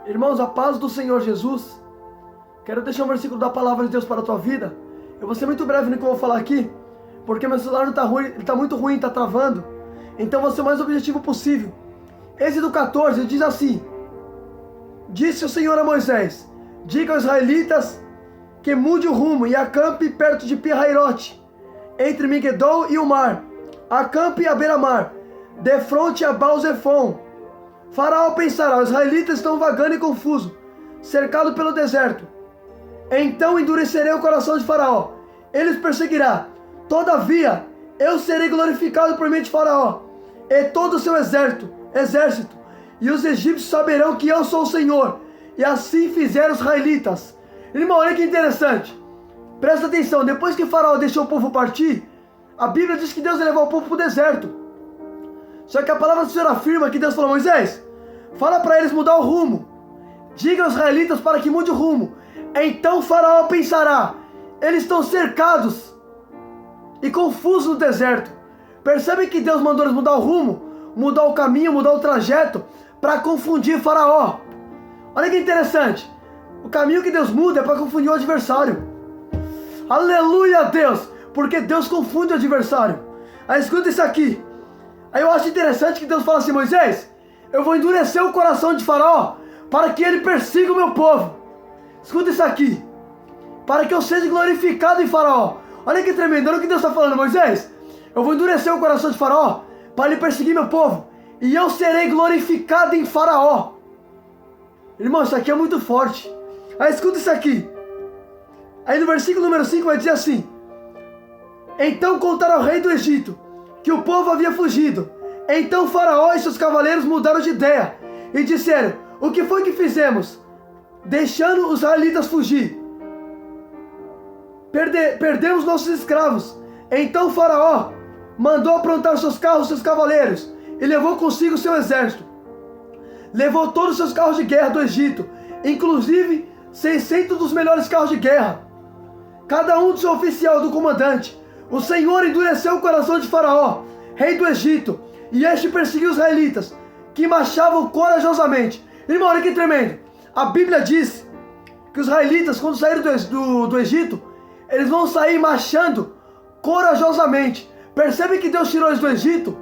Irmãos, a paz do Senhor Jesus. Quero deixar um versículo da palavra de Deus para a tua vida. Eu vou ser muito breve no que eu vou falar aqui, porque meu celular não está ruim, ele está muito ruim, está travando. Então vou ser o mais objetivo possível. Êxodo 14 diz assim: disse o Senhor a Moisés: diga aos israelitas que mude o rumo e acampe perto de Pi-Hairote, entre Migdol e o mar. Acampe à beira-mar, de frente a Baal-Zephon. Faraó pensará: os israelitas estão vagando e confuso, cercado pelo deserto. Então endurecerei o coração de Faraó, ele os perseguirá. Todavia, eu serei glorificado por meio de Faraó e todo o seu exército, e os egípcios saberão que eu sou o Senhor. E assim fizeram os israelitas. Irmão, olha que interessante. Presta atenção, depois que Faraó deixou o povo partir, a Bíblia diz que Deus levou o povo para o deserto. Só que a palavra do Senhor afirma que Deus falou: Moisés, fala para eles mudar o rumo. Diga aos israelitas para que mude o rumo. Então Faraó pensará: eles estão cercados e confusos no deserto. Percebem que Deus mandou eles mudar o rumo, mudar o caminho, mudar o trajeto, para confundir Faraó. Olha que interessante. O caminho que Deus muda é para confundir o adversário. Aleluia a Deus, porque Deus confunde o adversário. Aí escuta isso aqui. Aí eu acho interessante que Deus fala assim: Moisés, eu vou endurecer o coração de Faraó para que ele persiga o meu povo. Escuta isso aqui. Para que eu seja glorificado em Faraó. Olha que tremendo, olha o que Deus está falando: Moisés, eu vou endurecer o coração de Faraó para ele perseguir meu povo, e eu serei glorificado em Faraó. Irmão, isso aqui é muito forte. Aí escuta isso aqui. Aí no versículo número 5 vai dizer assim: então contaram ao rei do Egito que o povo havia fugido. Então Faraó e seus cavaleiros mudaram de ideia e disseram: o que foi que fizemos, deixando os israelitas fugir? Perdemos nossos escravos. Então Faraó mandou aprontar seus carros, seus cavaleiros, e levou consigo seu exército. Levou todos os seus carros de guerra do Egito, inclusive 600 dos melhores carros de guerra, cada um do seu oficial, do comandante. O Senhor endureceu o coração de Faraó, rei do Egito, e este perseguiu os israelitas, que marchavam corajosamente. Irmão, olha que tremendo. A Bíblia diz que os israelitas, quando saíram do Egito, eles vão sair marchando corajosamente. Percebe que Deus tirou eles do Egito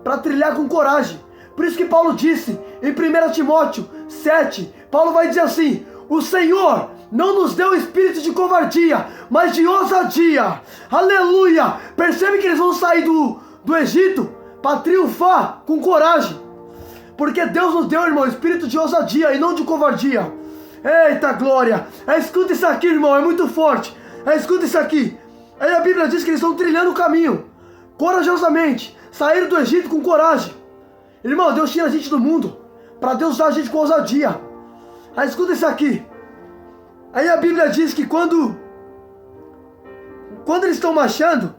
para trilhar com coragem. Por isso que Paulo disse em 1 Timóteo 7, Paulo vai dizer assim: o Senhor não nos deu espírito de covardia, mas de ousadia. Aleluia! Percebe que eles vão sair do Egito para triunfar com coragem. Porque Deus nos deu, irmão, espírito de ousadia e não de covardia. Eita glória! Escuta isso aqui, irmão, é muito forte. Escuta isso aqui. Aí a Bíblia diz que eles estão trilhando o caminho corajosamente, saíram do Egito com coragem. Irmão, Deus tira a gente do mundo para Deus usar a gente com ousadia. Aí escuta isso aqui. Aí a Bíblia diz que quando eles estão marchando,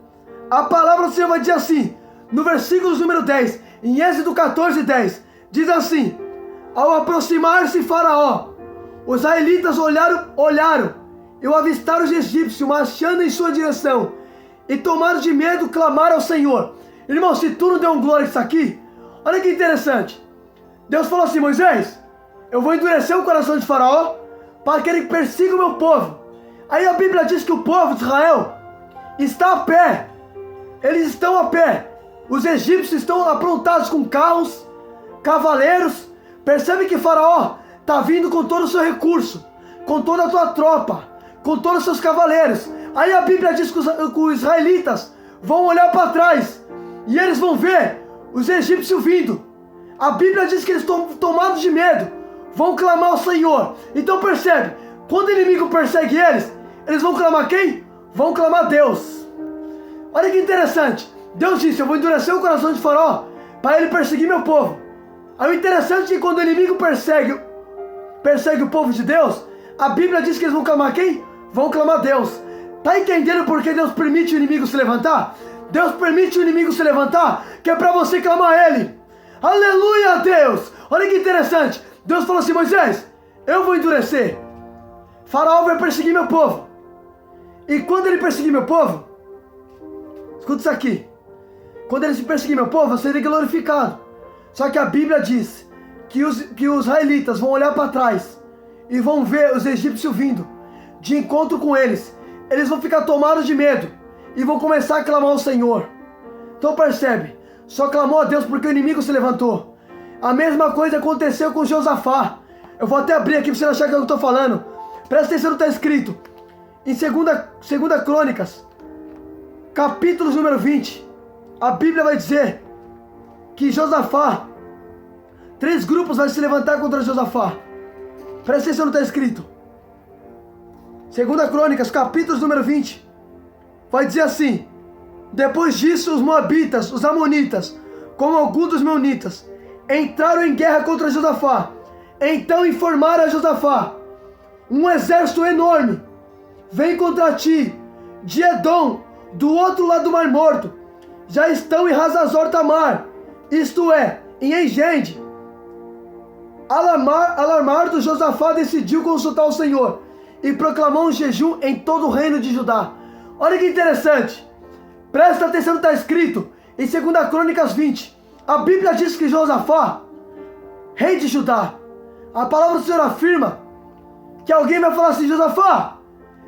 a palavra do Senhor vai dizer assim, no versículo número 10, em Êxodo 14, 10, diz assim: ao aproximar-se Faraó, os israelitas olharam e avistaram os egípcios marchando em sua direção, e tomaram de medo, clamaram ao Senhor. Irmão, se tu não deu um glória a isso aqui, olha que interessante. Deus falou assim: Moisés, eu vou endurecer o coração de Faraó para que ele persiga o meu povo. Aí a Bíblia diz que o povo de Israel está a pé. Eles estão a pé. Os egípcios estão aprontados com carros, cavaleiros. Percebe que Faraó está vindo com todo o seu recurso, com toda a tua tropa, com todos os seus cavaleiros. Aí a Bíblia diz que os israelitas vão olhar para trás e eles vão ver os egípcios vindo. A Bíblia diz que eles estão tomados de medo, vão clamar ao Senhor. Então percebe, quando o inimigo persegue eles vão clamar quem? Vão clamar a Deus. Olha que interessante. Deus disse: eu vou endurecer o coração de Faraó para ele perseguir meu povo. Aí o interessante é que quando o inimigo persegue o povo de Deus, a Bíblia diz que eles vão clamar quem? Vão clamar a Deus. Tá entendendo por que Deus permite o inimigo se levantar? Deus permite o inimigo se levantar, que é para você clamar a Ele. Aleluia a Deus! Olha que interessante. Deus falou assim: Moisés, eu vou endurecer. Faraó vai perseguir meu povo. E quando ele perseguir meu povo, escuta isso aqui. Quando ele perseguir meu povo, eu serei glorificado. Só que a Bíblia diz que os israelitas vão olhar para trás e vão ver os egípcios vindo de encontro com eles. Eles vão ficar tomados de medo e vão começar a clamar ao Senhor. Então percebe, só clamou a Deus porque o inimigo se levantou. A mesma coisa aconteceu com Josafá. Eu vou até abrir aqui para você não achar que eu estou falando. Presta atenção no que está escrito. Em 2 Crônicas, capítulo número 20, a Bíblia vai dizer que Josafá, 3 grupos vão se levantar contra Josafá. Presta atenção no que está escrito. 2 Crônicas, capítulo número 20, vai dizer assim: depois disso os moabitas, os amonitas, como alguns dos meunitas, entraram em guerra contra Josafá. Então informaram a Josafá: um exército enorme vem contra ti, de Edom, do outro lado do Mar Morto. Já estão em Hazazor Tamar, isto é, em Engedi. Alarmado, Josafá decidiu consultar o Senhor e proclamou um jejum em todo o reino de Judá. Olha que interessante. Presta atenção no que está escrito em 2 Crônicas 20. A Bíblia diz que Josafá, rei de Judá, a palavra do Senhor afirma que alguém vai falar assim: Josafá,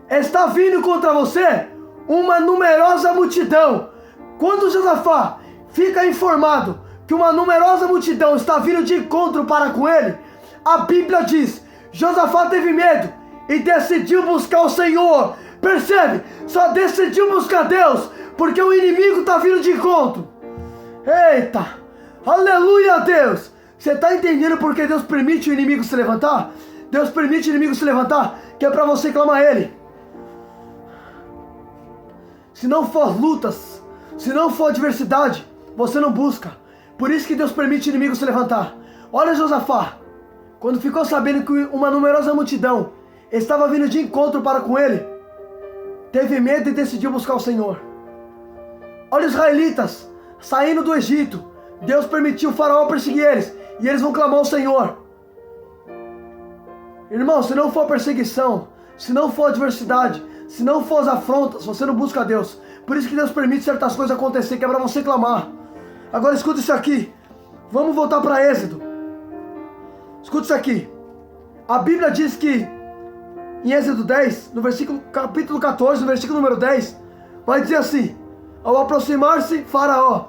está vindo contra você uma numerosa multidão. Quando Josafá fica informado que uma numerosa multidão está vindo de encontro para com ele, a Bíblia diz: Josafá teve medo e decidiu buscar o Senhor. Percebe? Só decidiu buscar Deus porque o inimigo está vindo de encontro. Eita! Aleluia a Deus! Você está entendendo por que Deus permite o inimigo se levantar? Deus permite o inimigo se levantar, que é para você clamar a Ele. Se não for lutas, se não for adversidade, você não busca. Por isso que Deus permite o inimigo se levantar. Olha Josafá, quando ficou sabendo que uma numerosa multidão estava vindo de encontro para com ele, teve medo e decidiu buscar o Senhor. Olha os israelitas saindo do Egito. Deus permitiu o faraó perseguir eles e eles vão clamar ao Senhor. Irmão, se não for perseguição, se não for adversidade, se não for as afrontas, você não busca a Deus. Por isso que Deus permite certas coisas acontecer, que é para você clamar. Agora escuta isso aqui. Vamos voltar para Êxodo. Escuta isso aqui. A Bíblia diz que em Êxodo 10, no capítulo 14, no versículo número 10, vai dizer assim: ao aproximar-se Faraó,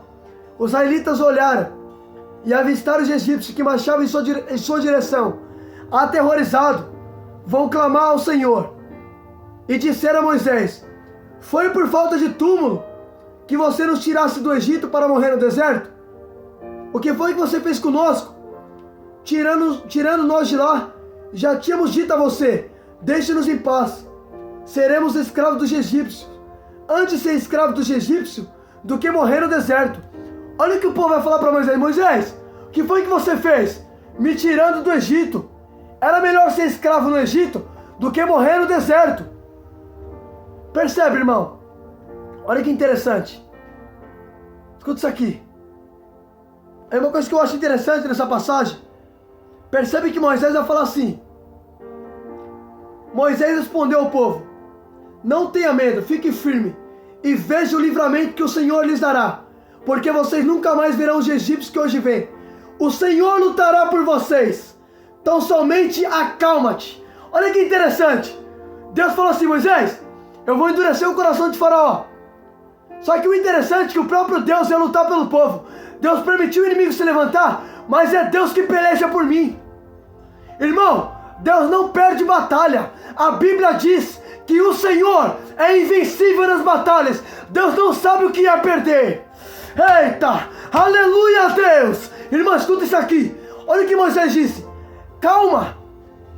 os israelitas olharam e avistaram os egípcios que marchavam em sua direção. Aterrorizado, vão clamar ao Senhor. E disseram a Moisés: foi por falta de túmulo que você nos tirasse do Egito para morrer no deserto? O que foi que você fez conosco? Tirando nós de lá, já tínhamos dito a você: deixe-nos em paz, seremos escravos dos egípcios. Antes ser escravo dos egípcios do que morrer no deserto. Olha o que o povo vai falar para Moisés: Moisés, o que foi que você fez? Me tirando do Egito. Era melhor ser escravo no Egito do que morrer no deserto. Percebe, irmão? Olha que interessante. Escuta isso aqui. É uma coisa que eu acho interessante nessa passagem. Percebe que Moisés vai falar assim: Moisés respondeu ao povo: não tenha medo, fique firme e veja o livramento que o Senhor lhes dará, porque vocês nunca mais verão os egípcios que hoje vêm. O Senhor lutará por vocês, então somente acalma-te. Olha que interessante. Deus falou assim: Moisés, eu vou endurecer o coração de Faraó. Só que o interessante é que o próprio Deus ia lutar pelo povo. Deus permitiu o inimigo se levantar, mas é Deus que peleja por mim. Irmão, Deus não perde batalha. A Bíblia diz que o Senhor é invencível nas batalhas. Deus não sabe o que ia perder. Eita, aleluia a Deus. Irmão, escuta isso aqui. Olha o que Moisés disse: calma,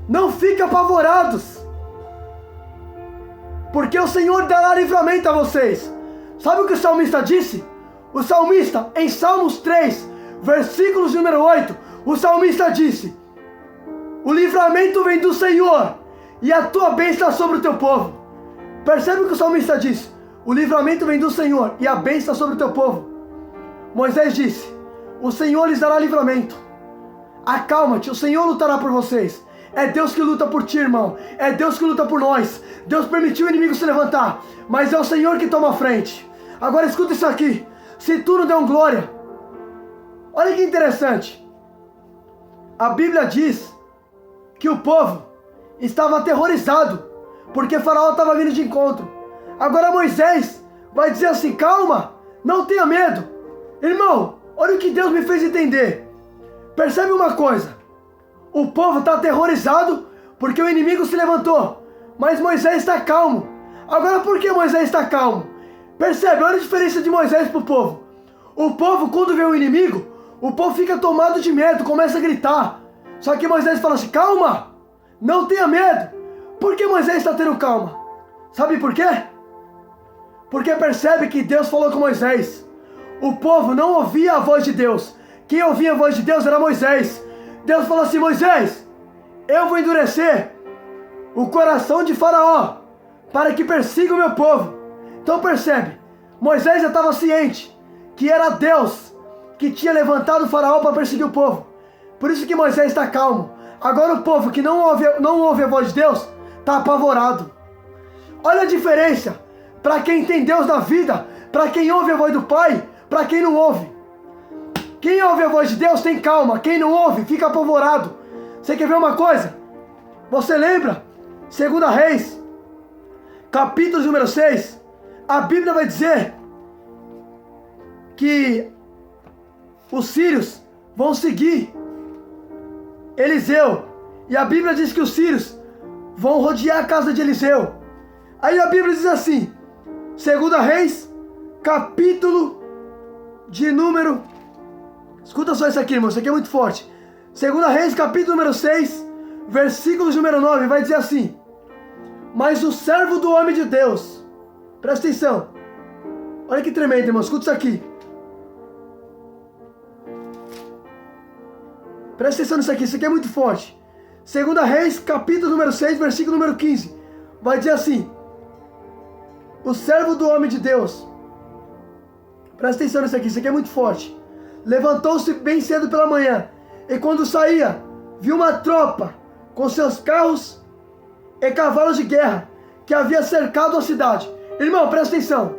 não fique apavorados, porque o Senhor dará livramento a vocês. Sabe o que o salmista disse? O salmista, em Salmos 3, versículos número 8, o salmista disse: o livramento vem do Senhor e a tua bênção sobre o teu povo. Percebe o que o salmista disse? O livramento vem do Senhor e a bênção sobre o teu povo. Moisés disse: o Senhor lhes dará livramento. Acalma-te, o Senhor lutará por vocês. É Deus que luta por ti, irmão. É Deus que luta por nós. Deus permitiu o inimigo se levantar, mas é o Senhor que toma a frente. Agora escuta isso aqui. Se tu não der glória, olha que interessante. A Bíblia diz que o povo estava aterrorizado, porque Faraó estava vindo de encontro. Agora Moisés vai dizer assim: calma, não tenha medo. Irmão, olha o que Deus me fez entender. Percebe uma coisa: o povo está aterrorizado porque o inimigo se levantou, mas Moisés está calmo. Agora, por que Moisés está calmo? Percebe, olha a diferença de Moisés para o povo. O povo, quando vê o inimigo, o povo fica tomado de medo, começa a gritar. Só que Moisés fala assim: calma, não tenha medo. Por que Moisés está tendo calma? Sabe por quê? Porque percebe que Deus falou com Moisés. O povo não ouvia a voz de Deus. Quem ouvia a voz de Deus era Moisés. Deus falou assim: Moisés, eu vou endurecer o coração de Faraó para que persiga o meu povo. Então percebe, Moisés já estava ciente que era Deus que tinha levantado o Faraó para perseguir o povo. Por isso que Moisés está calmo. Agora o povo que não ouve a voz de Deus está apavorado. Olha a diferença para quem tem Deus na vida, para quem ouve a voz do Pai, para quem não ouve. Quem ouve a voz de Deus tem calma, quem não ouve fica apavorado. Você quer ver uma coisa? Você lembra? 2 Reis, capítulo número 6, a Bíblia vai dizer que os sírios vão seguir Eliseu. E a Bíblia diz que os sírios vão rodear a casa de Eliseu. Aí a Bíblia diz assim, 2 Reis, capítulo de número... Escuta só isso aqui, irmão, isso aqui é muito forte. 2 Reis, capítulo número 6, versículos número 9, vai dizer assim: mas o servo do homem de Deus... Presta atenção. Olha que tremendo, irmão, escuta isso aqui. Presta atenção nisso aqui, isso aqui é muito forte. 2 Reis, capítulo número 6, versículo número 15. Vai dizer assim: o servo do homem de Deus... Presta atenção nisso aqui, isso aqui é muito forte. Levantou-se bem cedo pela manhã, e quando saía, viu uma tropa com seus carros e cavalos de guerra, que havia cercado a cidade. Irmão, presta atenção.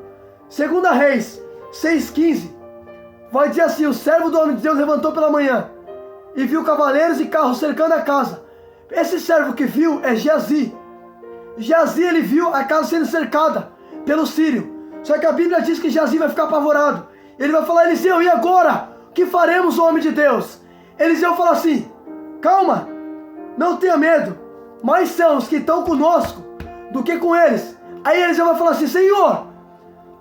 2 Reis 6,15 vai dizer assim: o servo do homem de Deus levantou pela manhã e viu cavaleiros e carros cercando a casa. Esse servo que viu é Geazi. Geazi, ele viu a casa sendo cercada pelo sírio. Só que a Bíblia diz que Geazi vai ficar apavorado. Ele vai falar: Eliseu, e agora? O que faremos, homem de Deus? Eliseu fala assim: calma, não tenha medo, mais são os que estão conosco do que com eles. Aí Eliseu vai falar assim: Senhor,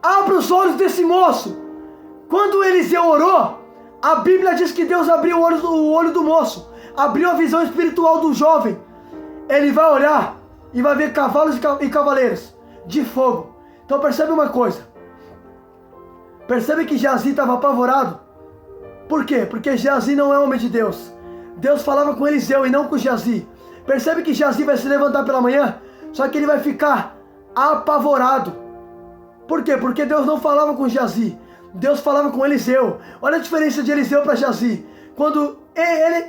abra os olhos desse moço. Quando Eliseu orou, a Bíblia diz que Deus abriu o olho do moço, abriu a visão espiritual do jovem. Ele vai olhar e vai ver cavalos e cavaleiros de fogo. Então percebe uma coisa. Percebe que Geazi estava apavorado. Por quê? Porque Geazi não é homem de Deus. Deus falava com Eliseu e não com Geazi. Percebe que Geazi vai se levantar pela manhã, só que ele vai ficar apavorado. Por quê? Porque Deus não falava com Geazi. Deus falava com Eliseu. Olha a diferença de Eliseu para Geazi. Quando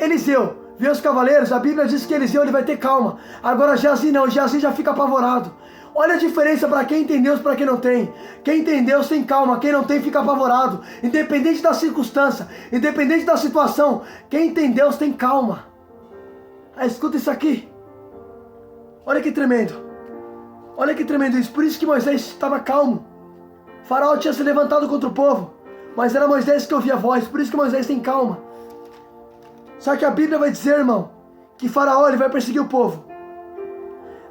Eliseu vê os cavaleiros, a Bíblia diz que Eliseu ele vai ter calma. Agora Geazi não, Geazi já fica apavorado. Olha a diferença para quem tem Deus e para quem não tem. Quem tem Deus tem calma, quem não tem fica apavorado. Independente da circunstância, independente da situação, quem tem Deus tem calma. Aí escuta isso aqui. Olha que tremendo. Olha que tremendo isso. Por isso que Moisés estava calmo. Faraó tinha se levantado contra o povo, mas era Moisés que ouvia a voz. Por isso que Moisés tem calma. Só que a Bíblia vai dizer, irmão, que Faraó ele vai perseguir o povo.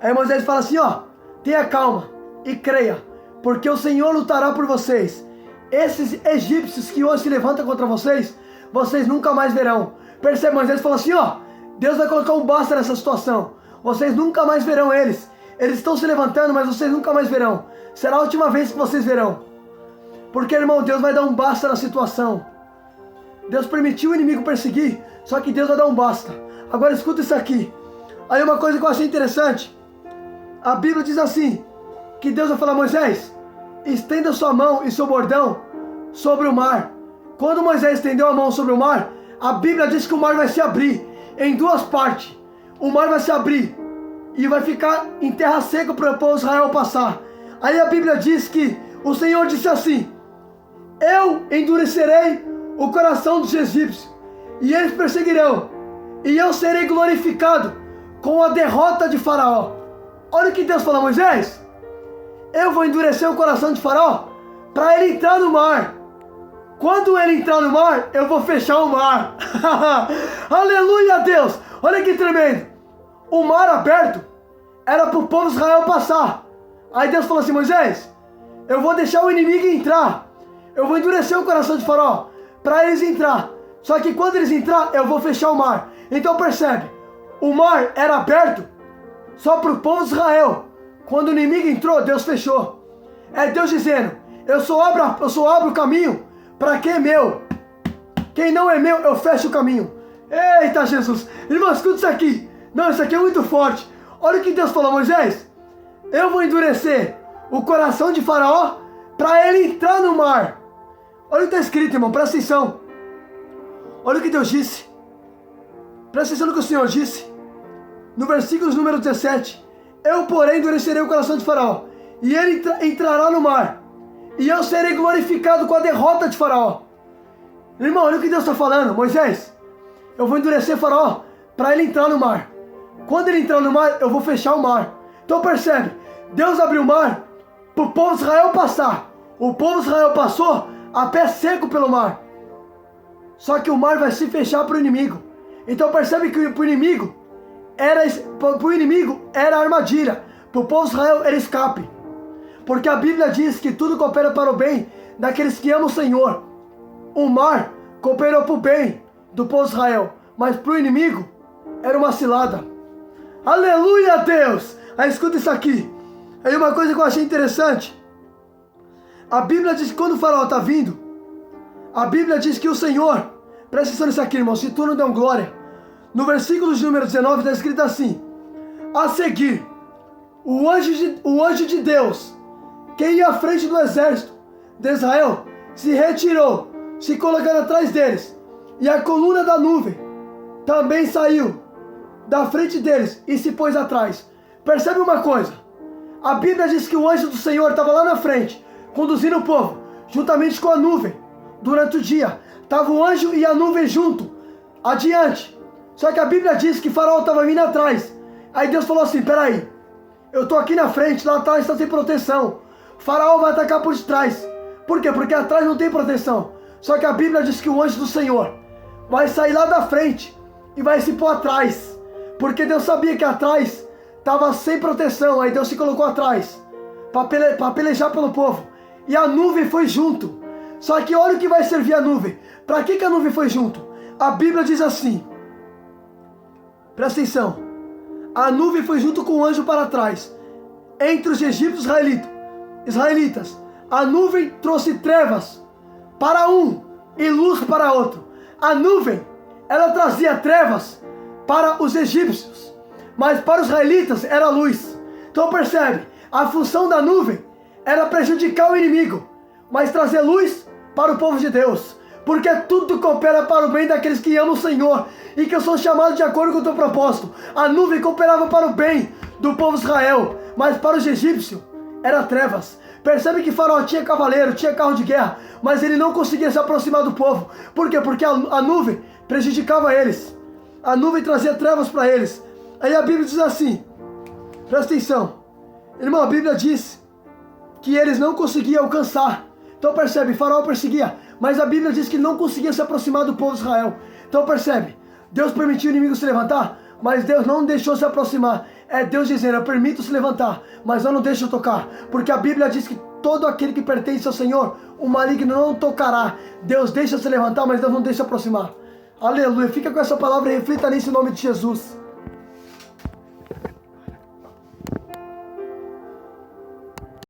Aí Moisés fala assim, ó: tenha calma e creia, porque o Senhor lutará por vocês. Esses egípcios que hoje se levantam contra vocês, vocês nunca mais verão. Percebe? Moisés falou assim, ó: Deus vai colocar um basta nessa situação. Vocês nunca mais verão eles. Eles estão se levantando, mas vocês nunca mais verão. Será a última vez que vocês verão. Porque, irmão, Deus vai dar um basta na situação. Deus permitiu o inimigo perseguir, só que Deus vai dar um basta. Agora escuta isso aqui. Aí uma coisa que eu achei interessante. A Bíblia diz assim, que Deus vai falar: Moisés, estenda sua mão e seu bordão sobre o mar. Quando Moisés estendeu a mão sobre o mar, a Bíblia diz que o mar vai se abrir em duas partes. O mar vai se abrir e vai ficar em terra seca para o povo de Israel passar. Aí a Bíblia diz que o Senhor disse assim: eu endurecerei o coração dos egípcios e eles perseguirão e eu serei glorificado com a derrota de Faraó. Olha o que Deus fala a Moisés. Eu vou endurecer o coração de Faraó para ele entrar no mar. Quando ele entrar no mar, eu vou fechar o mar. Aleluia, Deus. Olha que tremendo. O mar aberto era para o povo de Israel passar. Aí Deus falou assim, Moisés, eu vou deixar o inimigo entrar. Eu vou endurecer o coração de Faraó para eles entrar. Só que quando eles entrar, eu vou fechar o mar. Então percebe, o mar era aberto só para o povo de Israel. Quando o inimigo entrou, Deus fechou. É Deus dizendo, eu só abro o caminho para quem é meu. Quem não é meu, eu fecho o caminho. Eita Jesus, irmão, escuta isso aqui. Não, isso aqui é muito forte. Olha o que Deus falou, Moisés. Eu vou endurecer o coração de Faraó para ele entrar no mar. Olha o que está escrito, irmão, presta atenção. Olha o que Deus disse. Presta atenção no que o Senhor disse. No versículo número 17. Eu, porém, endurecerei o coração de Faraó, e ele entrará no mar, e eu serei glorificado com a derrota de Faraó. Irmão, olha o que Deus está falando, Moisés. Eu vou endurecer Faraó para ele entrar no mar. Quando ele entrar no mar, eu vou fechar o mar. Então percebe, Deus abriu o mar para o povo de Israel passar. O povo de Israel passou a pé seco pelo mar. Só que o mar vai se fechar para o inimigo. Então percebe que para o inimigo era armadilha. Para o povo de Israel era escape. Porque a Bíblia diz que tudo coopera para o bem daqueles que amam o Senhor. O mar cooperou para o bem do povo de Israel, mas para o inimigo era uma cilada. Aleluia, Deus! Aí escuta isso aqui. Aí uma coisa que eu achei interessante. A Bíblia diz que quando o Faraó está vindo, a Bíblia diz que o Senhor, presta atenção nisso aqui, irmão, se tu não deu glória. No versículo de número 19 está escrito assim: a seguir, o anjo de Deus, que ia à frente do exército de Israel, se retirou, se colocando atrás deles, e a coluna da nuvem também saiu da frente deles e se pôs atrás. Percebe uma coisa? A Bíblia diz que o anjo do Senhor estava lá na frente, conduzindo o povo, juntamente com a nuvem. Durante o dia, estava o anjo e a nuvem junto, adiante. Só que a Bíblia diz que Faraó estava vindo atrás. Aí Deus falou assim, peraí, eu estou aqui na frente, lá atrás está sem proteção. Faraó vai atacar por trás. Por quê? Porque atrás não tem proteção. Só que a Bíblia diz que o anjo do Senhor vai sair lá da frente e vai se pôr atrás. Porque Deus sabia que atrás estava sem proteção. Aí Deus se colocou atrás para pelejar pelo povo. E a nuvem foi junto. Só que olha o que vai servir a nuvem. Para que a nuvem foi junto? A Bíblia diz assim. Presta atenção. A nuvem foi junto com o anjo para trás. Entre os egípcios israelitas. A nuvem trouxe trevas para um e luz para outro. A nuvem, ela trazia trevas para os egípcios, mas para os israelitas era luz. Então percebe, a função da nuvem era prejudicar o inimigo, mas trazer luz para o povo de Deus. Porque tudo coopera para o bem daqueles que amam o Senhor e que são chamados de acordo com o teu propósito. A nuvem cooperava para o bem do povo de Israel, mas para os egípcios era trevas. Percebe que Faraó tinha cavaleiro, tinha carro de guerra, mas ele não conseguia se aproximar do povo. Por quê? Porque a nuvem prejudicava eles. A nuvem trazia trevas para eles. Aí a Bíblia diz assim, presta atenção. Irmão, a Bíblia diz que eles não conseguiam alcançar. Então percebe, Faraó perseguia, mas a Bíblia diz que não conseguia se aproximar do povo de Israel. Então percebe, Deus permitiu o inimigo se levantar, mas Deus não deixou se aproximar. É Deus dizendo, eu permito se levantar, mas eu não deixo tocar. Porque a Bíblia diz que todo aquele que pertence ao Senhor, o maligno não tocará. Deus deixa se levantar, mas Deus não deixa aproximar. Aleluia, fica com essa palavra e reflita nisso em nome de Jesus.